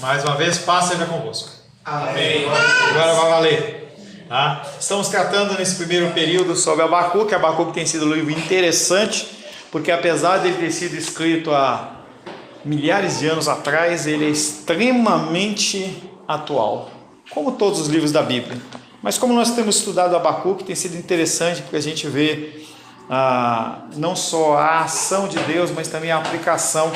Mais uma vez, paz seja convosco. Amém. Agora vai valer. Tá? Estamos tratando nesse primeiro período sobre Abacuque. Abacuque tem sido um livro interessante, porque apesar de ele ter sido escrito há milhares de anos atrás, ele é extremamente atual, como todos os livros da Bíblia. Mas como nós temos estudado Abacuque, tem sido interessante, porque a gente vê não só a ação de Deus, mas também a aplicação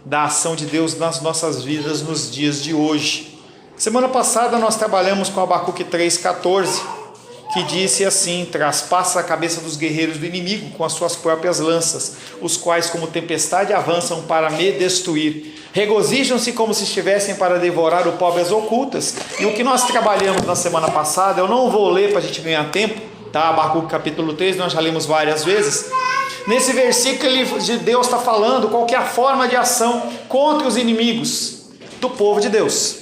da ação de Deus nas nossas vidas nos dias de hoje. Semana passada nós trabalhamos com Abacuque 3,14, que disse assim: traspassa a cabeça dos guerreiros do inimigo com as suas próprias lanças, os quais como tempestade avançam para me destruir. Regozijam-se como se estivessem para devorar o pobre às ocultas. E o que nós trabalhamos na semana passada, eu não vou ler para a gente ganhar tempo, tá? Abacuque capítulo 3, nós já lemos várias vezes. Nesse versículo de Deus está falando qual que é a forma de ação contra os inimigos do povo de Deus.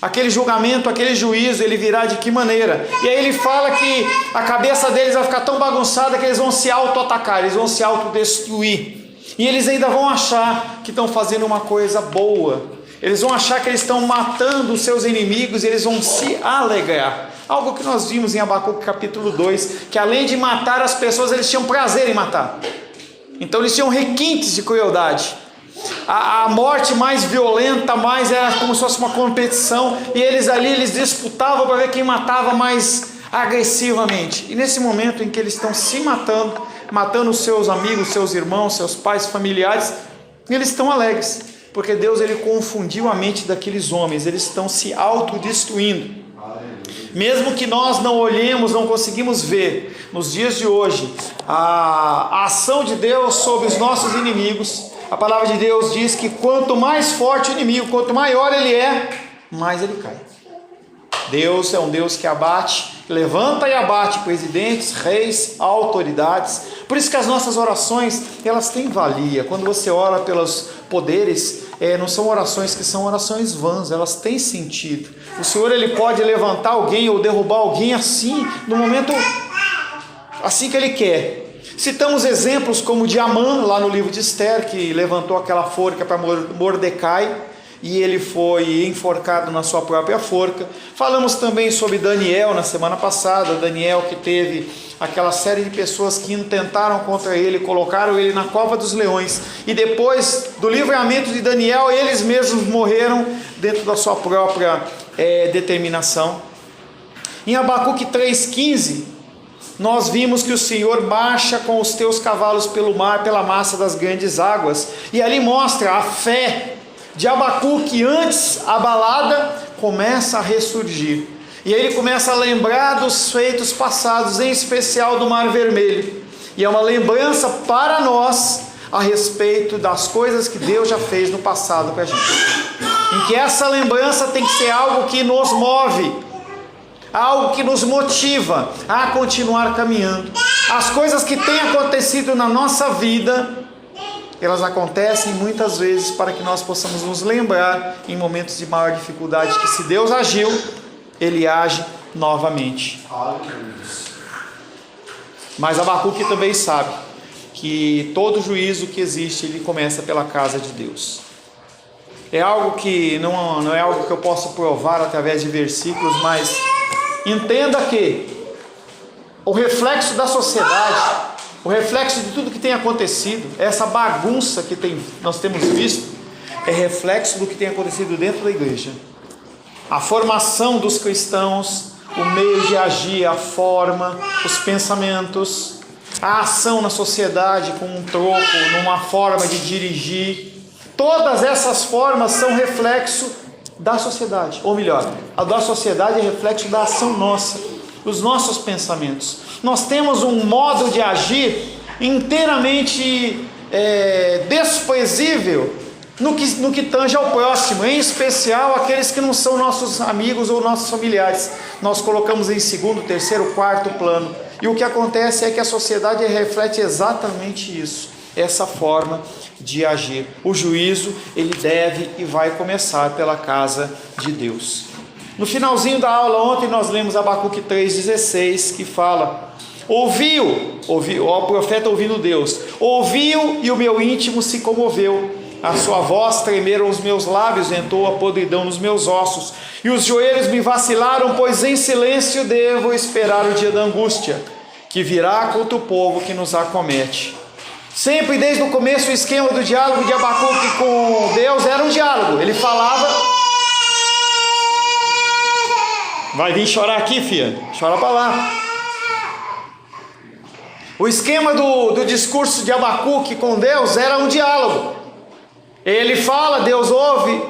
Aquele julgamento, aquele juízo, ele virá de que maneira? E aí ele fala que a cabeça deles vai ficar tão bagunçada que eles vão se auto-atacar, eles vão se autodestruir. E eles ainda vão achar que estão fazendo uma coisa boa. Eles vão achar que eles estão matando os seus inimigos e eles vão se alegrar. Algo que nós vimos em Abacuque capítulo 2, que além de matar as pessoas, eles tinham prazer em matar. Então eles tinham requintes de crueldade. A morte mais violenta, mais era como se fosse uma competição, e eles disputavam para ver quem matava mais agressivamente. E nesse momento em que eles estão se matando os seus amigos, seus irmãos, seus pais, familiares, eles estão alegres, porque Deus ele confundiu a mente daqueles homens, eles estão se autodestruindo. Mesmo que nós não olhemos, não conseguimos ver nos dias de hoje a ação de Deus sobre os nossos inimigos, a palavra de Deus diz que quanto mais forte o inimigo, quanto maior ele é, mais ele cai. Deus é um Deus que abate, levanta e abate presidentes, reis, autoridades. Por isso que as nossas orações, elas têm valia. Quando você ora pelos poderes, não são orações que são orações vãs, elas têm sentido. O Senhor ele pode levantar alguém ou derrubar alguém assim, no momento assim que ele quer. Citamos exemplos como de Amã, lá no livro de Esther, que levantou aquela forca para Mordecai, e ele foi enforcado na sua própria forca. Falamos também sobre Daniel na semana passada, Daniel que teve aquela série de pessoas que intentaram contra ele, colocaram ele na cova dos leões, e depois do livramento de Daniel, eles mesmos morreram dentro da sua própria determinação. Em Abacuque 3,15, nós vimos que o Senhor marcha com os teus cavalos pelo mar, pela massa das grandes águas, e ali mostra a fé de Abacuque, antes abalada, começa a ressurgir, e aí ele começa a lembrar dos feitos passados, em especial do Mar Vermelho, e é uma lembrança para nós a respeito das coisas que Deus já fez no passado para a gente, em que essa lembrança tem que ser algo que nos move, algo que nos motiva a continuar caminhando. As coisas que têm acontecido na nossa vida, elas acontecem muitas vezes para que nós possamos nos lembrar em momentos de maior dificuldade que se Deus agiu, Ele age novamente. Mas Abacuque também sabe que todo juízo que existe, ele começa pela casa de Deus. É algo que não é algo que eu posso provar através de versículos, mas entenda que o reflexo da sociedade, o reflexo de tudo que tem acontecido, essa bagunça que nós temos visto, é reflexo do que tem acontecido dentro da igreja. A formação dos cristãos, o meio de agir, a forma, os pensamentos, a ação na sociedade com um troco, numa forma de dirigir, todas essas formas são reflexo da sociedade, ou melhor, a da sociedade é reflexo da ação nossa, dos nossos pensamentos. Nós temos um modo de agir inteiramente desprezível no que tange ao próximo, em especial aqueles que não são nossos amigos ou nossos familiares. Nós colocamos em segundo, terceiro, quarto plano, e o que acontece é que a sociedade reflete exatamente isso, essa forma de agir. O juízo, ele deve e vai começar pela casa de Deus. No finalzinho da aula ontem nós lemos Abacuque 3,16, que fala: ouviu, o profeta ouvindo Deus, ouviu e o meu íntimo se comoveu, A sua voz tremeram os meus lábios, entrou a podridão nos meus ossos, e os joelhos me vacilaram, pois em silêncio devo esperar o dia da angústia, que virá contra o povo que nos acomete. Sempre desde o começo o esquema do diálogo de Abacuque com Deus era um diálogo. Ele falava... Vai vir chorar aqui, filha? Chora para lá. O esquema do discurso de Abacuque com Deus era um diálogo. Ele fala, Deus ouve,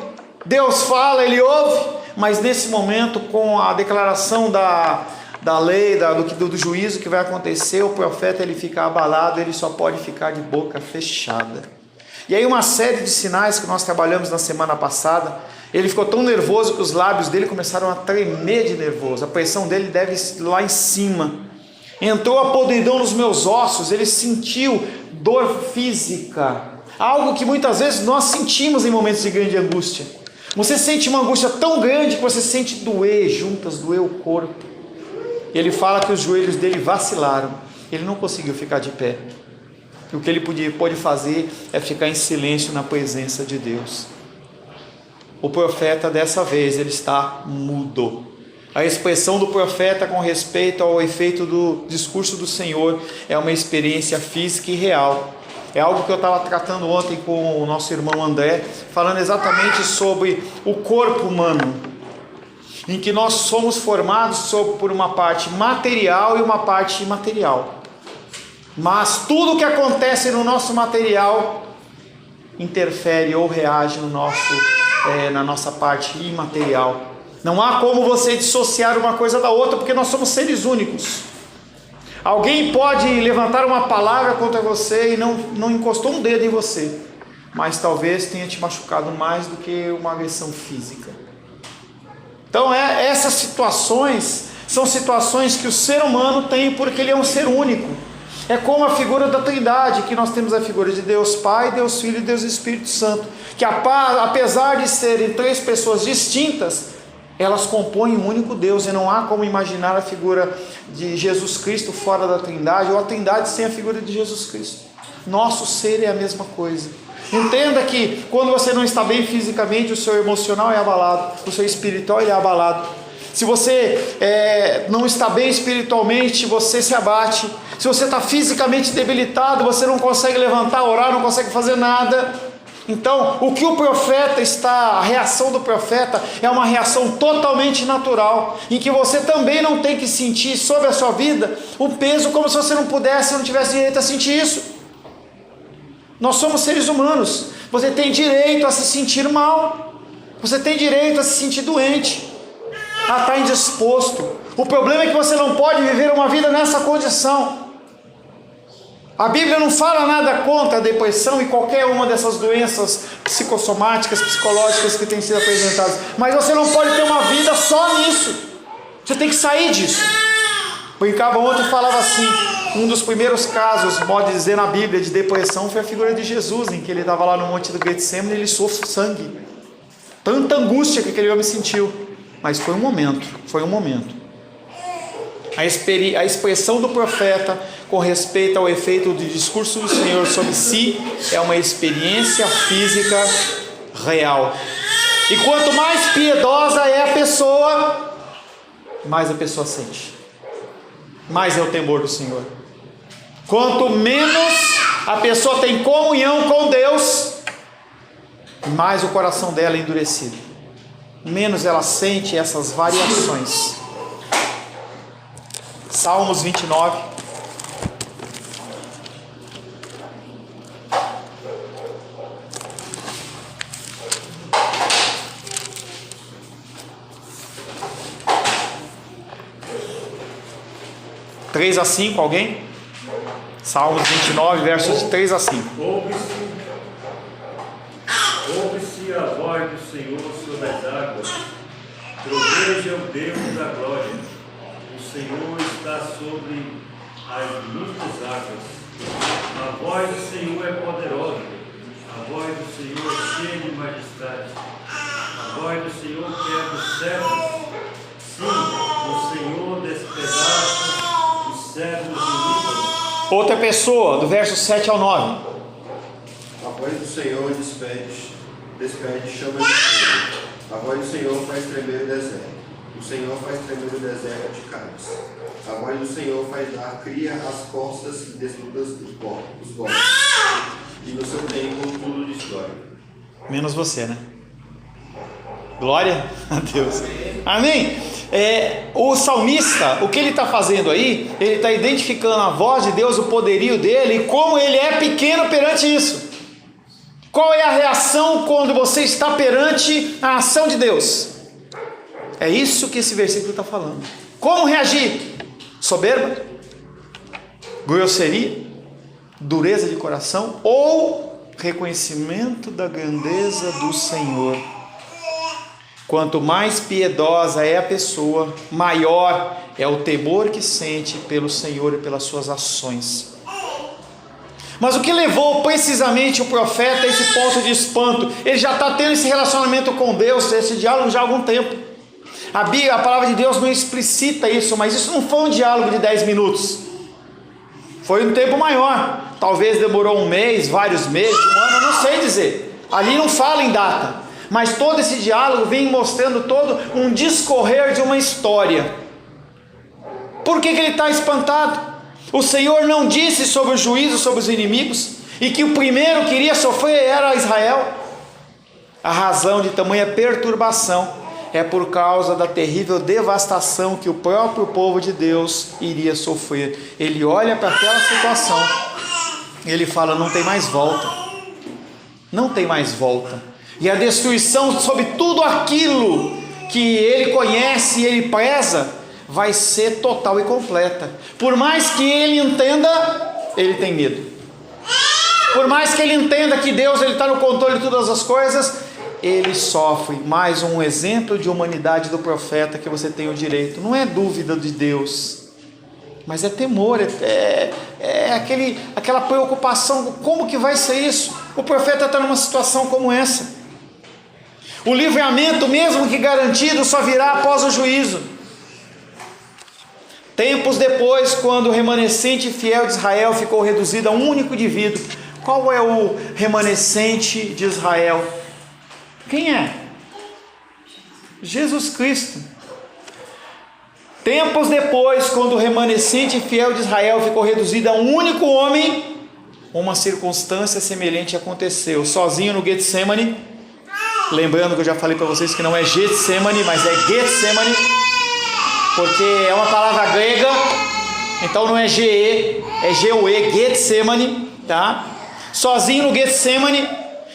Deus fala, ele ouve, mas nesse momento, com a declaração da lei, do juízo que vai acontecer, o profeta ele fica abalado, ele só pode ficar de boca fechada. E aí uma série de sinais que nós trabalhamos na semana passada, ele ficou tão nervoso que os lábios dele começaram a tremer de nervoso, a pressão dele deve ir lá em cima. Entrou a podridão nos meus ossos, ele sentiu dor física, algo que muitas vezes nós sentimos em momentos de grande angústia. Você sente uma angústia tão grande que você sente doer juntas, doer o corpo. Ele fala que os joelhos dele vacilaram, ele não conseguiu ficar de pé. E o que ele pôde fazer é ficar em silêncio na presença de Deus. O profeta dessa vez ele está mudo. A expressão do profeta com respeito ao efeito do discurso do Senhor é uma experiência física e real. É algo que eu estava tratando ontem com o nosso irmão André, falando exatamente sobre o corpo humano, em que nós somos formados por uma parte material e uma parte imaterial. Mas tudo que acontece no nosso material interfere ou reage na nossa parte imaterial. Não há como você dissociar uma coisa da outra, porque nós somos seres únicos. Alguém pode levantar uma palavra contra você e não encostou um dedo em você, mas talvez tenha te machucado mais do que uma agressão física. Então essas situações são situações que o ser humano tem porque ele é um ser único. É como a figura da Trindade, que nós temos a figura de Deus Pai, Deus Filho e Deus Espírito Santo, que apesar de serem três pessoas distintas, elas compõem um único Deus, e não há como imaginar a figura de Jesus Cristo fora da Trindade, ou a Trindade sem a figura de Jesus Cristo. Nosso ser é a mesma coisa. Entenda que quando você não está bem fisicamente, o seu emocional é abalado, o seu espiritual é abalado. Se você não está bem espiritualmente, você se abate. Se você está fisicamente debilitado, você não consegue levantar, orar, não consegue fazer nada. Então, o que o profeta a reação do profeta é uma reação totalmente natural, em que você também não tem que sentir sobre a sua vida um peso como se você não tivesse direito a sentir isso. Nós somos seres humanos, você tem direito a se sentir mal, você tem direito a se sentir doente, a estar indisposto. O problema é que você não pode viver uma vida nessa condição. A Bíblia não fala nada contra a depressão e qualquer uma dessas doenças psicossomáticas, psicológicas que têm sido apresentadas, mas você não pode ter uma vida só nisso. Você tem que sair disso. Brincava ontem e falava assim, um dos primeiros casos, pode dizer, na Bíblia de depressão foi a figura de Jesus, em que ele estava lá no monte do Getsemane e ele sofre sangue. Tanta angústia que aquele homem sentiu, mas foi um momento. A expressão do profeta com respeito ao efeito do discurso do Senhor sobre si é uma experiência física real. E quanto mais piedosa é a pessoa, mais a pessoa sente. Mais é o temor do Senhor. Quanto menos a pessoa tem comunhão com Deus, mais o coração dela é endurecido. Menos ela sente essas variações. Salmos 29. (3 a 5), alguém? Salmos 29, versos de 3 a 5. Ouve-se a voz do Senhor sobre as águas, troveja o Deus da glória. O Senhor está sobre as muitas águas. A voz do Senhor é poderosa. A voz do Senhor é cheia de majestade. A voz do Senhor quebra os cedros. Sim, o Senhor despedaça os cedros do Líbano. Outra pessoa, do verso 7 ao 9. A voz do Senhor despede chama de fogo. A voz do Senhor faz tremer o deserto. O Senhor faz tremer o deserto de Cádiz. A voz do Senhor faz dar cria às costas desnudas dos bosques. E no seu templo tudo destrói. Menos você, né? Glória a Deus. Amém? O salmista, o que ele está fazendo aí? Ele está identificando a voz de Deus, o poderio dele e como ele é pequeno perante isso. Qual é a reação quando você está perante a ação de Deus? É isso que esse versículo está falando. Como reagir? Soberba? Grosseria? Dureza de coração? Ou reconhecimento da grandeza do Senhor? Quanto mais piedosa é a pessoa, maior é o temor que sente pelo Senhor e pelas suas ações. Mas o que levou precisamente o profeta a esse ponto de espanto? Ele já está tendo esse relacionamento com Deus, esse diálogo já há algum tempo. A palavra de Deus não explicita isso, mas isso não foi um diálogo de 10 minutos. Foi um tempo maior. Talvez demorou um mês, vários meses, um ano, eu não sei dizer. Ali não fala em data. Mas todo esse diálogo vem mostrando todo um discorrer de uma história. Por que ele está espantado? O Senhor não disse sobre o juízo sobre os inimigos? E que o primeiro que iria sofrer era Israel? A razão de tamanha perturbação é por causa da terrível devastação que o próprio povo de Deus iria sofrer. Ele olha para aquela situação, ele fala, não tem mais volta. Não tem mais volta. E a destruição sobre tudo aquilo que ele conhece e ele preza, vai ser total e completa. Por mais que ele entenda, ele tem medo. Por mais que ele entenda que Deus está no controle de todas as coisas, ele sofre. Mais um exemplo de humanidade do profeta que você tem o direito. Não é dúvida de Deus, mas é temor, aquela preocupação. Como que vai ser isso? O profeta está numa situação como essa. O livramento, mesmo que garantido, só virá após o juízo. Tempos depois, quando o remanescente fiel de Israel ficou reduzido a um único indivíduo. Qual é o remanescente de Israel? Quem é? Jesus Cristo. Tempos depois, quando o remanescente fiel de Israel ficou reduzido a um único homem, uma circunstância semelhante aconteceu. Sozinho no Getsemane. Lembrando que eu já falei para vocês que não é Getsemane, mas é Getsemane, porque é uma palavra grega, então não é GE, é GUE, Getsemane, tá? Sozinho no Getsemane,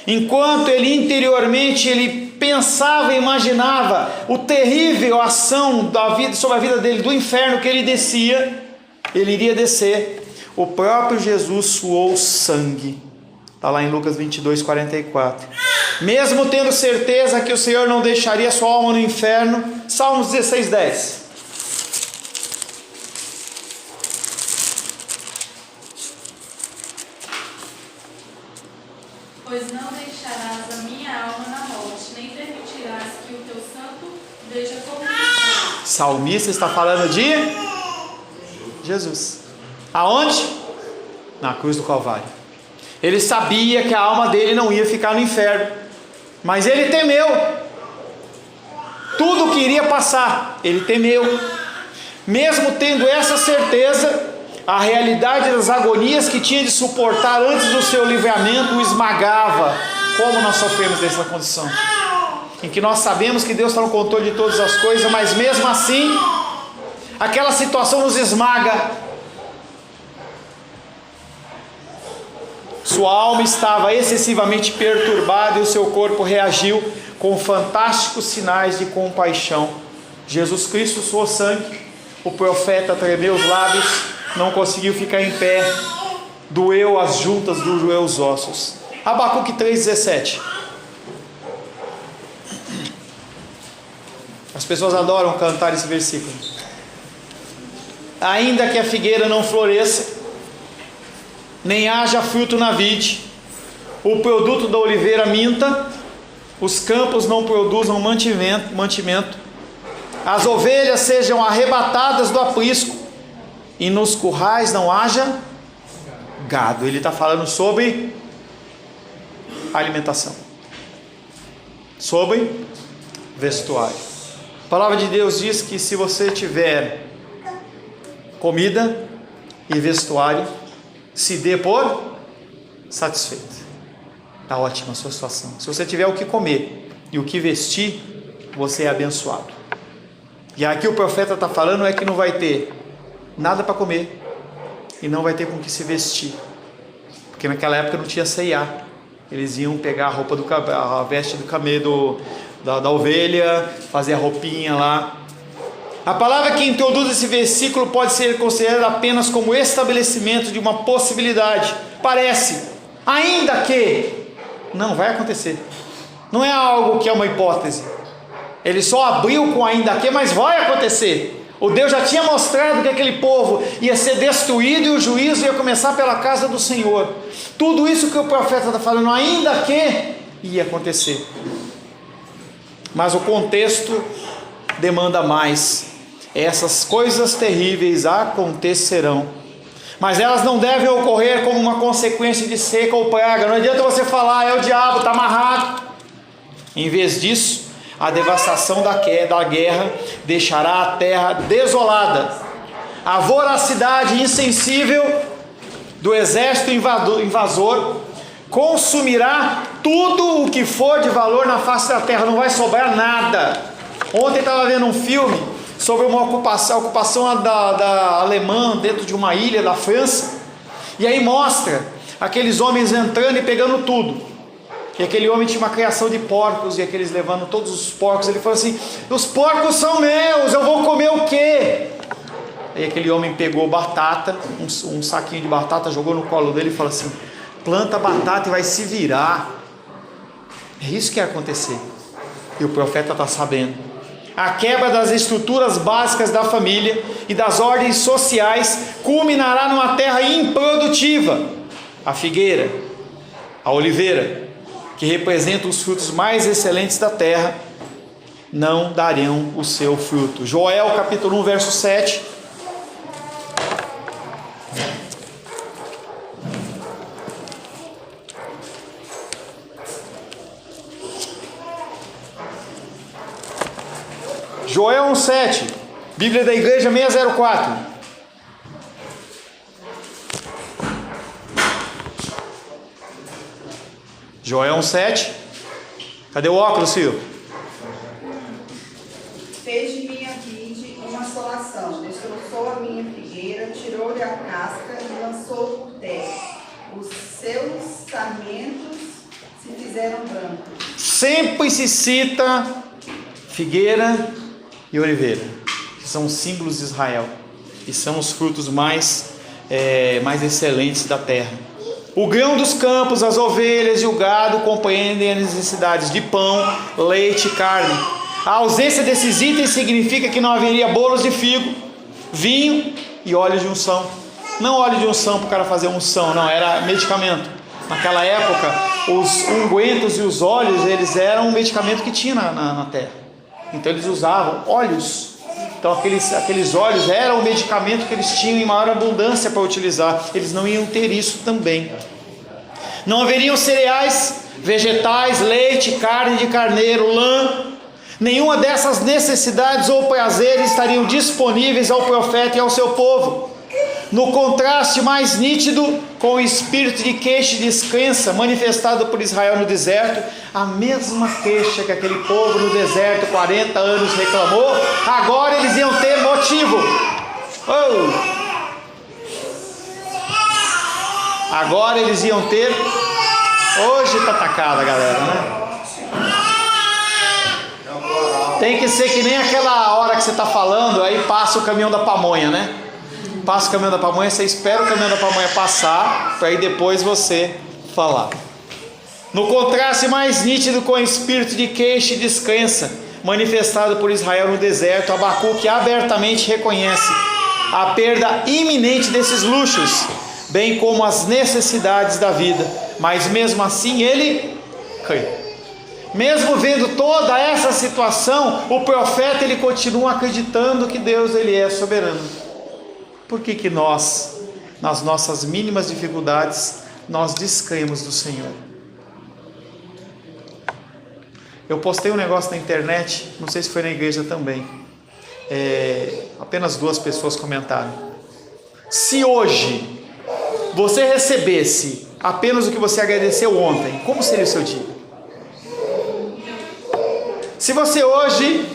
enquanto ele interiormente ele pensava e imaginava o terrível ação da vida, sobre a vida dele, do inferno que ele iria descer, o próprio Jesus suou sangue. Está lá em Lucas 22, 44. Mesmo tendo certeza que o Senhor não deixaria sua alma no inferno. Salmos 16, 10. Pois não deixarás a minha alma na morte, nem permitirás que o teu santo veja corrupção. Salmista está falando de Jesus. Aonde? Na cruz do Calvário. Ele sabia que a alma dele não ia ficar no inferno, mas ele temeu. Tudo que iria passar, ele temeu. Mesmo tendo essa certeza, a realidade das agonias que tinha de suportar antes do seu livramento o esmagava. Como nós sofremos dessa condição? Em que nós sabemos que Deus está no controle de todas as coisas, mas mesmo assim, aquela situação nos esmaga. Sua alma estava excessivamente perturbada e o seu corpo reagiu com fantásticos sinais de compaixão. Jesus Cristo suou sangue, o profeta tremeu os lábios, não conseguiu ficar em pé, doeu as juntas, doeu os ossos. Abacuque 3,17. As pessoas adoram cantar esse versículo. Ainda que a figueira não floresça, nem haja fruto na vide, o produto da oliveira minta, os campos não produzam mantimento, as ovelhas sejam arrebatadas do aprisco, e nos currais não haja gado. Ele está falando sobre alimentação, sobre vestuário. A palavra de Deus diz que se você tiver comida e vestuário, se dê por satisfeito. Está ótima a sua situação. Se você tiver o que comer e o que vestir, você é abençoado. E aqui o profeta está falando é que não vai ter nada para comer e não vai ter com que se vestir, porque naquela época não tinha C&A. Eles iam pegar a roupa a veste do camelo, da ovelha, fazer a roupinha lá. A palavra que introduz esse versículo pode ser considerada apenas como estabelecimento de uma possibilidade. Parece, ainda que, não vai acontecer. Não é algo que é uma hipótese. Ele só abriu com ainda que, mas vai acontecer. O Deus já tinha mostrado que aquele povo ia ser destruído e o juízo ia começar pela casa do Senhor. Tudo isso que o profeta está falando, ainda que, ia acontecer. Mas o contexto demanda mais. Essas coisas terríveis acontecerão, mas elas não devem ocorrer como uma consequência de seca ou praga. Não adianta você falar, é o diabo, está amarrado. Em vez disso, a devastação da guerra deixará a terra desolada. A voracidade insensível do exército invasor consumirá tudo o que for de valor na face da terra, não vai sobrar nada. Ontem estava vendo um filme sobre uma ocupação da alemã dentro de uma ilha da França, e aí mostra aqueles homens entrando e pegando tudo. E aquele homem tinha uma criação de porcos, e aqueles levando todos os porcos. Ele falou assim: os porcos são meus, eu vou comer o quê? Aí aquele homem pegou batata, um saquinho de batata, jogou no colo dele e falou assim: planta batata e vai se virar. É isso que ia acontecer. E o profeta está sabendo. A quebra das estruturas básicas da família e das ordens sociais culminará numa terra improdutiva. A figueira, a oliveira, que representam os frutos mais excelentes da terra, não darão o seu fruto. Joel capítulo 1, verso 7. Joel 1,7, Bíblia da Igreja 604. Joel 1,7. Cadê o óculos, filho? Fez de minha vide uma assolação, destroçou a minha figueira, tirou-lhe a casca e lançou por terra. Os seus sarmentos se fizeram brancos. Sempre se cita figueira e oliveira, que são símbolos de Israel e são os frutos mais excelentes da terra. O grão dos campos, as ovelhas e o gado compreendem as necessidades de pão, leite e carne. A ausência desses itens significa que não haveria bolos de figo, vinho e óleo de unção. Não óleo de unção para o cara fazer unção, não, era medicamento. Naquela época, os ungüentos e os óleos, eles eram um medicamento que tinha na terra. Então eles usavam óleos. Então aqueles óleos eram o medicamento que eles tinham em maior abundância para utilizar. Eles não iam ter isso também. Não haveriam cereais, vegetais, leite, carne de carneiro, lã. Nenhuma dessas necessidades ou prazeres estariam disponíveis ao profeta e ao seu povo. No contraste mais nítido com o espírito de queixa e descrença manifestado por Israel no deserto, a mesma queixa que aquele povo no deserto 40 anos reclamou, agora eles iam ter motivo. Agora eles iam ter. Hoje está atacada, galera, né? Tem que ser que nem aquela hora que você está falando, aí passa o caminhão da pamonha, né? Passa o caminhão da pamonha, você espera o caminhão da pamonha passar, para aí depois você falar. No contraste mais nítido com o espírito de queixa e descrença manifestado por Israel no deserto, Abacuque abertamente reconhece a perda iminente desses luxos, bem como as necessidades da vida, mas mesmo assim ele crê. Mesmo vendo toda essa situação, o profeta ele continua acreditando que Deus ele é soberano. Por que nós, nas nossas mínimas dificuldades, nós descremos do Senhor? Eu postei um negócio na internet, não sei se foi na igreja também. Apenas 2 pessoas comentaram. Se hoje você recebesse apenas o que você agradeceu ontem, como seria o seu dia? Se você hoje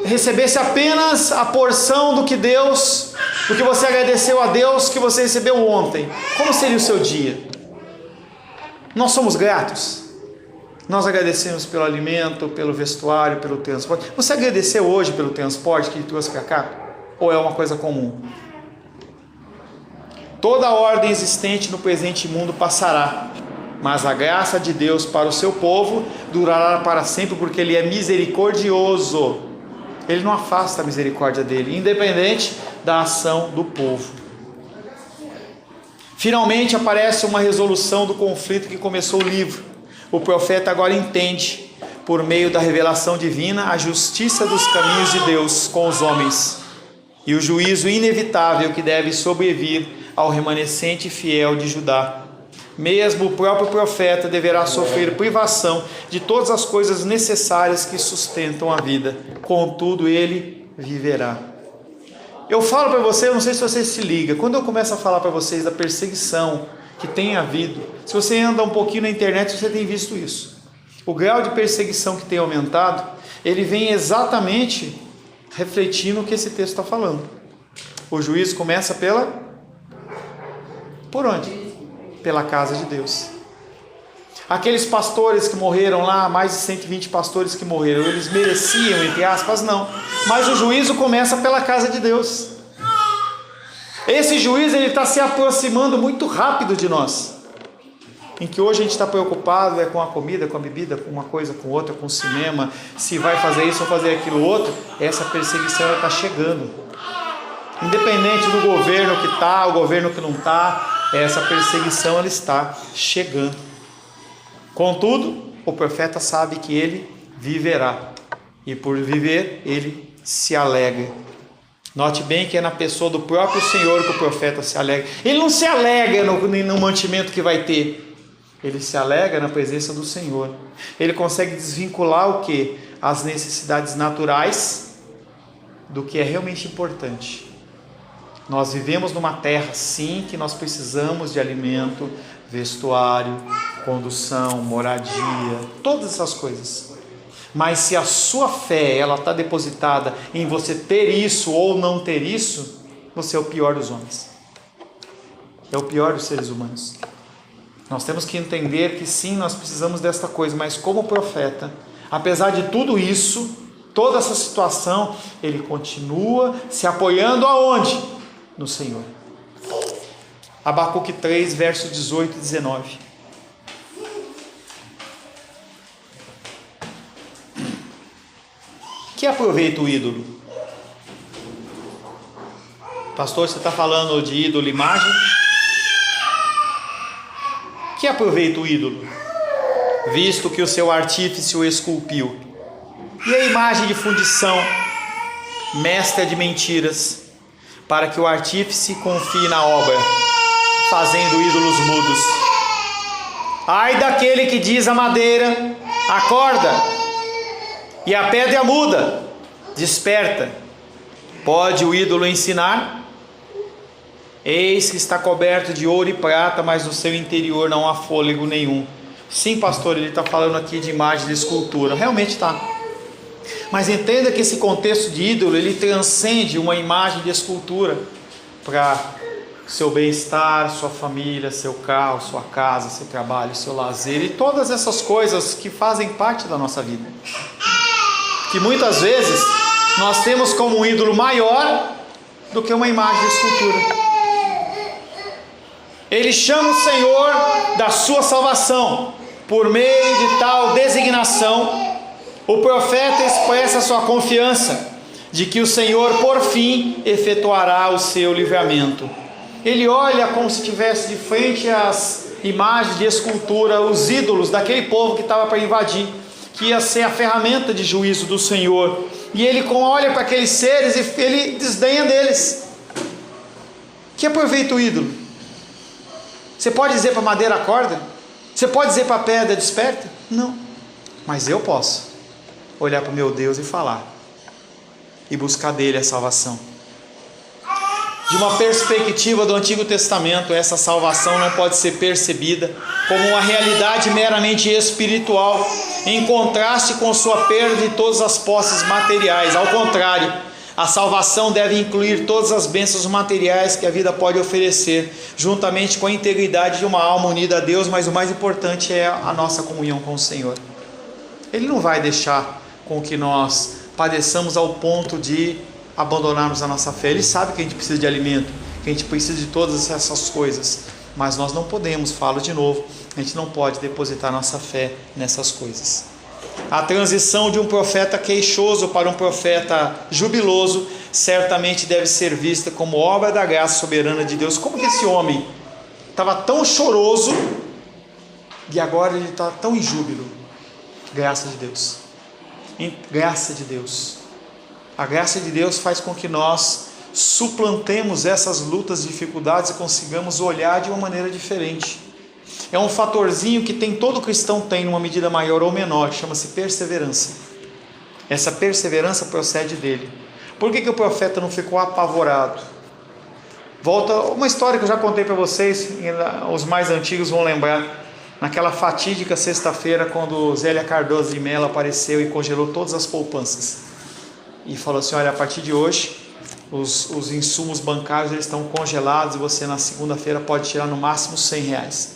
recebesse apenas a porção do que você agradeceu a Deus que você recebeu ontem, como seria o seu dia? Nós somos gratos. Nós agradecemos pelo alimento, pelo vestuário, pelo transporte. Você agradeceu hoje pelo transporte que ele trouxe para cá? Ou é uma coisa comum? Toda a ordem existente no presente mundo passará, mas a graça de Deus para o seu povo durará para sempre, porque Ele é misericordioso. Ele não afasta a misericórdia dele, independente da ação do povo. Finalmente aparece uma resolução do conflito que começou o livro. O profeta agora entende, por meio da revelação divina, a justiça dos caminhos de Deus com os homens e o juízo inevitável que deve sobrevir ao remanescente fiel de Judá. Mesmo o próprio profeta deverá sofrer privação de todas as coisas necessárias que sustentam a vida. Contudo, ele viverá. Eu falo para você, eu não sei se você se liga, quando eu começo a falar para vocês da perseguição que tem havido, se você anda um pouquinho na internet, você tem visto isso. O grau de perseguição que tem aumentado, ele vem exatamente refletindo o que esse texto está falando. O juízo começa por onde? Pela casa de Deus. Aqueles pastores que morreram lá, mais de 120 pastores que morreram, eles mereciam, entre aspas? Não. Mas o juízo começa pela casa de Deus. Esse juízo está se aproximando muito rápido de nós. Em que hoje a gente está preocupado com a comida, com a bebida, com uma coisa, com outra, com o cinema, se vai fazer isso ou fazer aquilo outro. Essa perseguição está chegando. Independente do governo que está, o governo que não está, essa perseguição ela está chegando. Contudo, o profeta sabe que ele viverá. E por viver, ele se alegra. Note bem que é na pessoa do próprio Senhor que o profeta se alegra. Ele não se alegra no mantimento que vai ter. Ele se alegra na presença do Senhor. Ele consegue desvincular o quê? As necessidades naturais do que é realmente importante. Nós vivemos numa terra, sim, que nós precisamos de alimento, vestuário, condução, moradia, todas essas coisas. Mas se a sua fé ela está depositada em você ter isso ou não ter isso, você é o pior dos homens. É o pior dos seres humanos. Nós temos que entender que sim, nós precisamos desta coisa, mas como profeta, apesar de tudo isso, toda essa situação, ele continua se apoiando aonde? No Senhor. Abacuque 3, versos 18 e 19. Que aproveita o ídolo? Pastor, você está falando de ídolo imagem? Que aproveita o ídolo? Visto que o seu artífice o esculpiu. E a imagem de fundição, mestra de mentiras, para que o artífice confie na obra, fazendo ídolos mudos. Ai daquele que diz à madeira, acorda, e a pedra muda, desperta. Pode o ídolo ensinar? Eis que está coberto de ouro e prata, mas no seu interior não há fôlego nenhum. Sim, pastor, ele está falando aqui de imagem de escultura. Realmente está. Mas entenda que esse contexto de ídolo, ele transcende uma imagem de escultura para seu bem-estar, sua família, seu carro, sua casa, seu trabalho, seu lazer e todas essas coisas que fazem parte da nossa vida. Que muitas vezes nós temos como um ídolo maior do que uma imagem de escultura. Ele chama o Senhor da sua salvação. Por meio de tal designação, o profeta expressa sua confiança de que o Senhor, por fim, efetuará o seu livramento. Ele olha como se estivesse de frente às imagens de escultura, os ídolos daquele povo que estava para invadir, que ia ser a ferramenta de juízo do Senhor. E ele olha para aqueles seres e ele desdenha deles. Que aproveita o ídolo? Você pode dizer para a madeira acorda? Você pode dizer para a pedra desperta? Não. Mas eu posso olhar para o meu Deus e falar, e buscar dele a salvação. De uma perspectiva do Antigo Testamento, essa salvação não pode ser percebida como uma realidade meramente espiritual, em contraste com sua perda de todas as posses materiais. Ao contrário, a salvação deve incluir todas as bênçãos materiais que a vida pode oferecer, juntamente com a integridade de uma alma unida a Deus, mas o mais importante é a nossa comunhão com o Senhor. Ele não vai deixar com que nós padeçamos ao ponto de abandonarmos a nossa fé. Ele sabe que a gente precisa de alimento, que a gente precisa de todas essas coisas, mas nós não podemos, falo de novo, a gente não pode depositar nossa fé nessas coisas. A transição de um profeta queixoso para um profeta jubiloso certamente deve ser vista como obra da graça soberana de Deus. Como que esse homem estava tão choroso e agora ele está tão em júbilo? Graça de Deus. Graça de Deus. A graça de Deus faz com que nós suplantemos essas lutas, dificuldades e consigamos olhar de uma maneira diferente. É um fatorzinho que todo cristão tem, numa medida maior ou menor, chama-se perseverança. Essa perseverança procede dele. Por que o profeta não ficou apavorado? Volta uma história que eu já contei para vocês, os mais antigos vão lembrar. Naquela fatídica sexta-feira, quando Zélia Cardoso de Mello apareceu e congelou todas as poupanças. E falou assim, olha, a partir de hoje, os insumos bancários eles estão congelados e você na segunda-feira pode tirar no máximo R$100.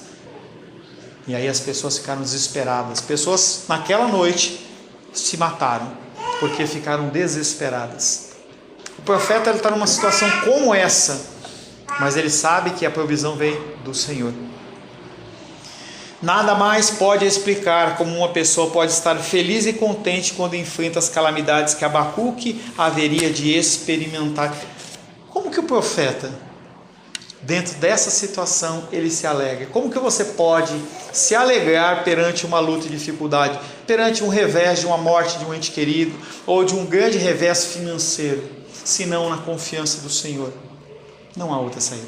E aí as pessoas ficaram desesperadas. Pessoas naquela noite se mataram, porque ficaram desesperadas. O profeta está numa situação como essa, mas ele sabe que a provisão vem do Senhor. Nada mais pode explicar como uma pessoa pode estar feliz e contente quando enfrenta as calamidades que Abacuque haveria de experimentar. Como que o profeta, dentro dessa situação, ele se alegra? Como que você pode se alegrar perante uma luta e dificuldade, perante um revés de uma morte de um ente querido, ou de um grande revés financeiro, se não na confiança do Senhor? Não há outra saída,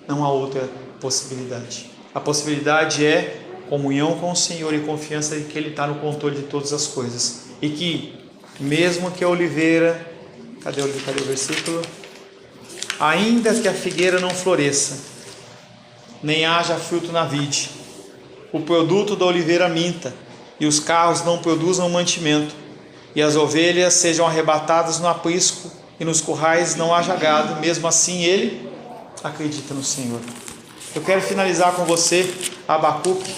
não há outra possibilidade. A possibilidade é comunhão com o Senhor e confiança de que Ele está no controle de todas as coisas. E que, mesmo que a oliveira... Cadê o versículo? Ainda que a figueira não floresça, nem haja fruto na vide, o produto da oliveira minta, e os carros não produzam mantimento, e as ovelhas sejam arrebatadas no aprisco, e nos currais não haja gado, mesmo assim ele acredita no Senhor. Eu quero finalizar com você Abacuque,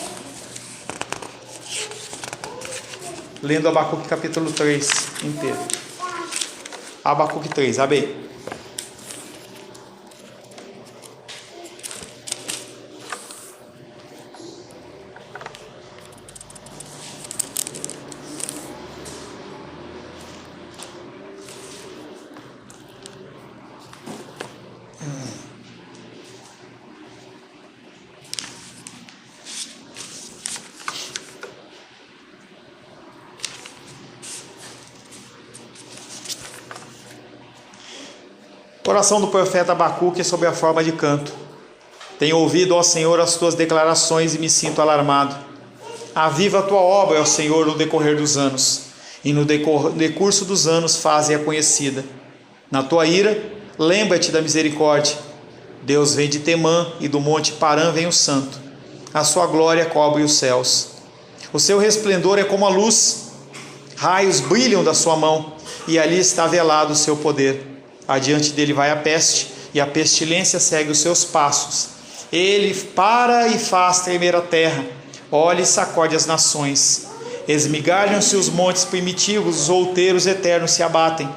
lendo Abacuque capítulo 3 inteiro. Abacuque 3, abre aí. O coração do profeta Abacuque é sob a forma de canto. Tenho ouvido, ó Senhor, as tuas declarações e me sinto alarmado. Aviva a tua obra, ó Senhor, no decorrer dos anos, e no decurso dos anos faze-a conhecida. Na tua ira, lembra-te da misericórdia. Deus vem de Temã, e do monte Parã vem o santo. A sua glória cobre os céus. O seu resplendor é como a luz. Raios brilham da sua mão, e ali está velado o seu poder. Adiante dele vai a peste, e a pestilência segue os seus passos. Ele para e faz tremer a terra, olha e sacode as nações. Esmigalham-se os montes primitivos, os outeiros eternos se abatem.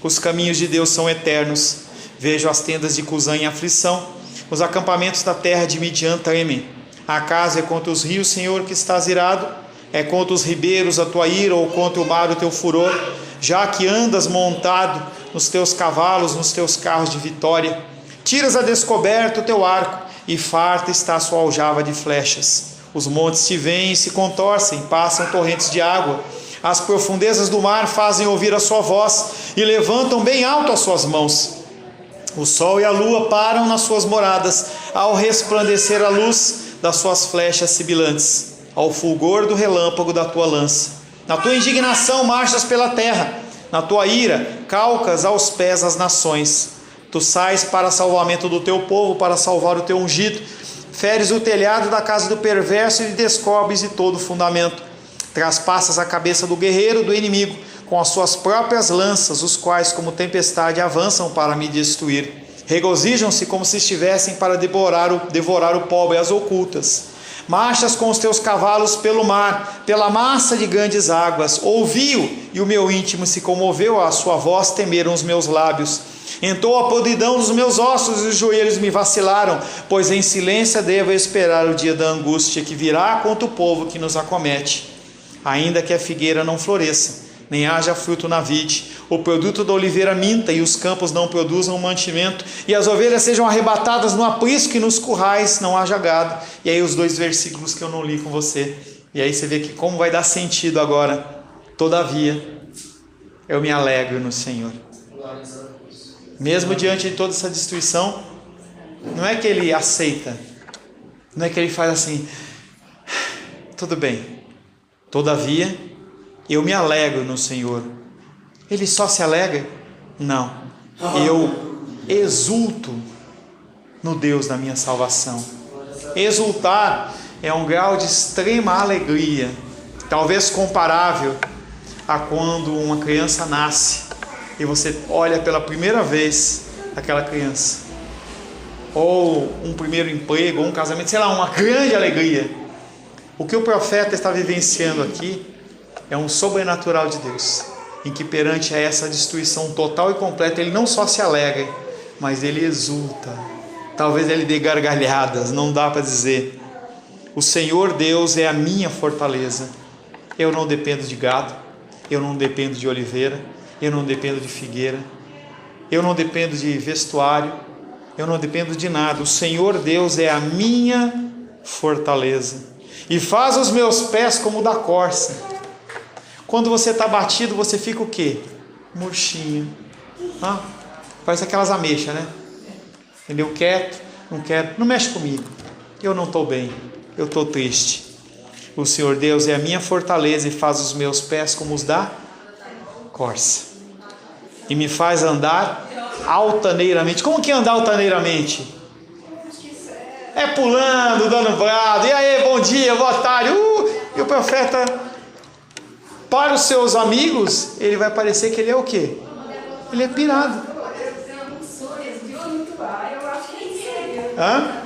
Os caminhos de Deus são eternos. Vejo as tendas de Cusã em aflição, os acampamentos da terra de Midian tremem. Acaso é contra os rios, Senhor, que estás irado? É contra os ribeiros a tua ira, ou contra o mar o teu furor? Já que andas montado nos teus cavalos, nos teus carros de vitória, tiras a descoberto o teu arco, e farta está a sua aljava de flechas. Os montes te veem e se contorcem, passam torrentes de água. As profundezas do mar fazem ouvir a sua voz, e levantam bem alto as suas mãos. O sol e a lua param nas suas moradas, ao resplandecer a luz das suas flechas sibilantes, ao fulgor do relâmpago da tua lança. Na tua indignação marchas pela terra, na tua ira calcas aos pés as nações. Tu sais para salvamento do teu povo, para salvar o teu ungido. Feres o telhado da casa do perverso e descobres de todo o fundamento. Traspassas a cabeça do guerreiro do inimigo com as suas próprias lanças, os quais como tempestade avançam para me destruir. Regozijam-se como se estivessem para devorar o pobre às ocultas. Marchas com os teus cavalos pelo mar, pela massa de grandes águas. Ouvi-o, e o meu íntimo se comoveu, à sua voz temeram os meus lábios. Entrou a podridão dos meus ossos, e os joelhos me vacilaram, pois em silêncio devo esperar o dia da angústia que virá contra o povo que nos acomete. Ainda que a figueira não floresça, nem haja fruto na vide, o produto da oliveira minta, e os campos não produzam mantimento, e as ovelhas sejam arrebatadas no aprisco, e nos currais não haja gado. E aí os 2 versículos que eu não li com você, e aí você vê que como vai dar sentido agora. Todavia, eu me alegro no Senhor. Mesmo diante de toda essa destruição, não é que ele aceita, não é que ele faz assim, tudo bem, todavia, eu me alegro no Senhor. Ele só se alegra? Não. Eu exulto no Deus da minha salvação. Exultar é um grau de extrema alegria, talvez comparável a quando uma criança nasce e você olha pela primeira vez aquela criança, ou um primeiro emprego, ou um casamento, sei lá, uma grande alegria. O que o profeta está vivenciando aqui é um sobrenatural de Deus, em que perante a essa destruição total e completa, ele não só se alegra, mas ele exulta. Talvez ele dê gargalhadas, não dá para dizer. O Senhor Deus é a minha fortaleza. Eu não dependo de gado, eu não dependo de oliveira, eu não dependo de figueira, eu não dependo de vestuário, eu não dependo de nada. O Senhor Deus é a minha fortaleza e faz os meus pés como o da corça. Quando você está batido, você fica o quê? Murchinho. Parece aquelas ameixas, né? Entendeu? Quieto, não quero, não mexe comigo. Eu não estou bem, eu estou triste. O Senhor Deus é a minha fortaleza e faz os meus pés como os da corça. E me faz andar altaneiramente. Como que andar altaneiramente? É pulando, dando brado. E aí, bom dia, boa tarde. E o profeta, para os seus amigos, ele vai parecer que ele é o quê? Ele é pirado. Hã?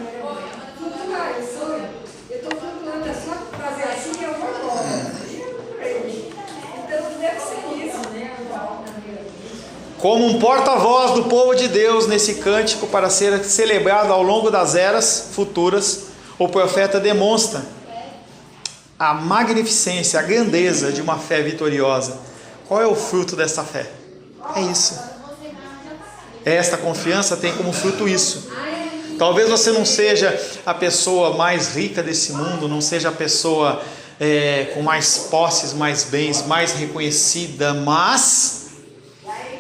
Como um porta-voz do povo de Deus nesse cântico para ser celebrado ao longo das eras futuras, o profeta demonstra a magnificência, a grandeza de uma fé vitoriosa. Qual é o fruto dessa fé? É isso. Esta confiança tem como fruto isso. Talvez você não seja a pessoa mais rica desse mundo, não seja a pessoa com mais posses, mais bens, mais reconhecida, mas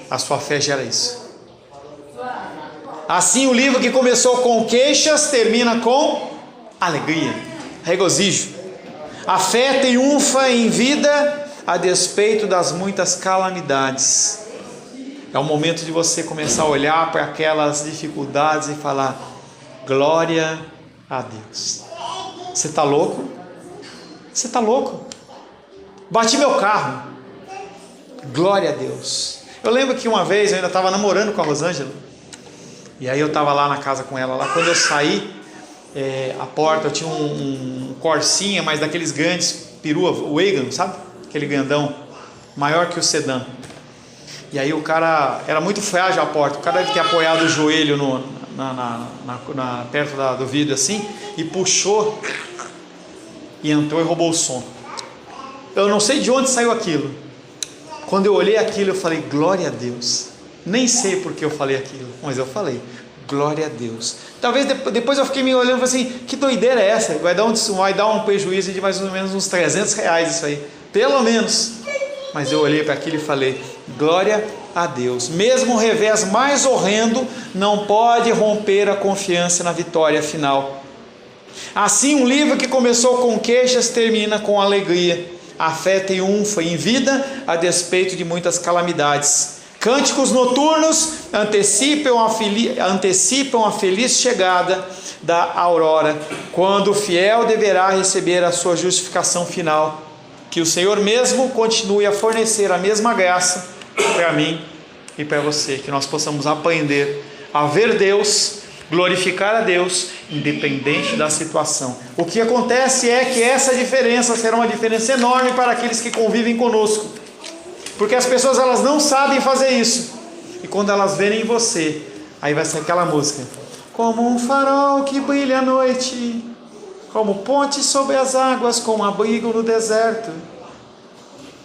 a sua fé gera isso. Assim, o livro que começou com queixas termina com alegria, regozijo. A fé triunfa em vida a despeito das muitas calamidades. É o momento de você começar a olhar para aquelas dificuldades e falar: glória a Deus. Você está louco? Você está louco? Bati meu carro. Glória a Deus. Eu lembro que uma vez eu ainda estava namorando com a Rosângela, e aí eu estava lá na casa com ela. Lá, quando eu saí, a porta, eu tinha um Corsinha, mas daqueles grandes perua, o Wagon, sabe? Aquele grandão, maior que o sedã. E aí o cara, era muito frágil a porta, o cara deve ter apoiado o joelho perto do vidro assim, e puxou, e entrou e roubou o som. Eu não sei de onde saiu aquilo. Quando eu olhei aquilo, eu falei: glória a Deus. Nem sei porque eu falei aquilo, mas eu falei: glória a Deus. Talvez depois eu fiquei me olhando e falei assim: que doideira é essa? Vai dar um prejuízo de mais ou menos uns R$300 isso aí, pelo menos. Mas eu olhei para aquilo e falei: glória a Deus. Mesmo o revés mais horrendo não pode romper a confiança na vitória final. Assim, um livro que começou com queixas termina com alegria. A fé triunfa em vida a despeito de muitas calamidades. Cânticos noturnos antecipam a feliz chegada da aurora, quando o fiel deverá receber a sua justificação final. Que o Senhor mesmo continue a fornecer a mesma graça para mim e para você, que nós possamos aprender a ver Deus, glorificar a Deus, independente da situação. O que acontece é que essa diferença será uma diferença enorme para aqueles que convivem conosco, porque as pessoas elas não sabem fazer isso, e quando elas verem você, aí vai ser aquela música: como um farol que brilha à noite, como ponte sobre as águas, como abrigo no deserto,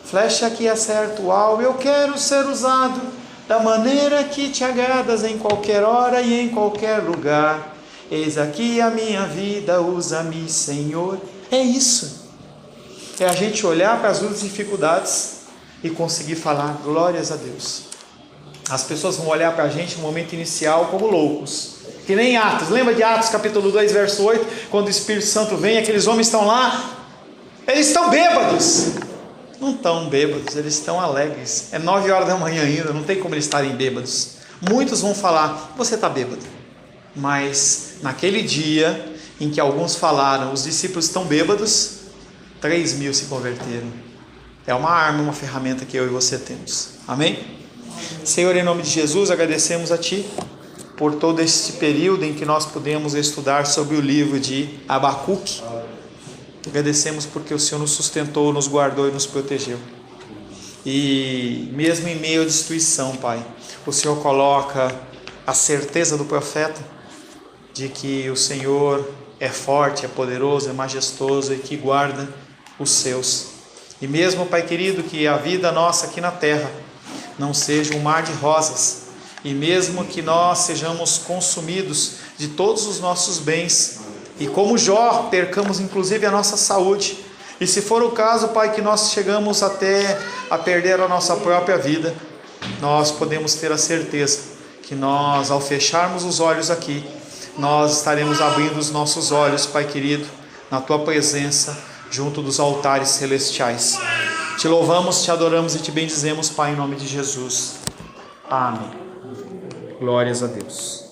flecha que acerta o alvo, eu quero ser usado da maneira que te agradas, em qualquer hora e em qualquer lugar. Eis aqui a minha vida, usa-me, Senhor. É isso. É a gente olhar para as outras dificuldades e conseguir falar glórias a Deus. As pessoas vão olhar para a gente no momento inicial como loucos, que nem Atos. Lembra de Atos capítulo 2 verso 8, quando o Espírito Santo vem, aqueles homens estão lá, eles estão bêbados. Não estão bêbados, eles estão alegres. É 9 horas da manhã ainda, não tem como eles estarem bêbados. Muitos vão falar: você está bêbado. Mas naquele dia em que alguns falaram, os discípulos estão bêbados, 3.000 se converteram. É uma arma, uma ferramenta que eu e você temos. Amém? Senhor, em nome de Jesus, agradecemos a Ti por todo este período em que nós pudemos estudar sobre o livro de Abacuque. Agradecemos porque o Senhor nos sustentou, nos guardou e nos protegeu. E mesmo em meio à destruição, Pai, o Senhor coloca a certeza do profeta de que o Senhor é forte, é poderoso, é majestoso e que guarda os seus. E mesmo, Pai querido, que a vida nossa aqui na terra não seja um mar de rosas, e mesmo que nós sejamos consumidos de todos os nossos bens, e como Jó, percamos inclusive a nossa saúde, e se for o caso, Pai, que nós chegamos até a perder a nossa própria vida, nós podemos ter a certeza que nós, ao fecharmos os olhos aqui, nós estaremos abrindo os nossos olhos, Pai querido, na Tua presença, junto dos altares celestiais. Te louvamos, te adoramos e te bendizemos, Pai, em nome de Jesus. Amém. Glórias a Deus.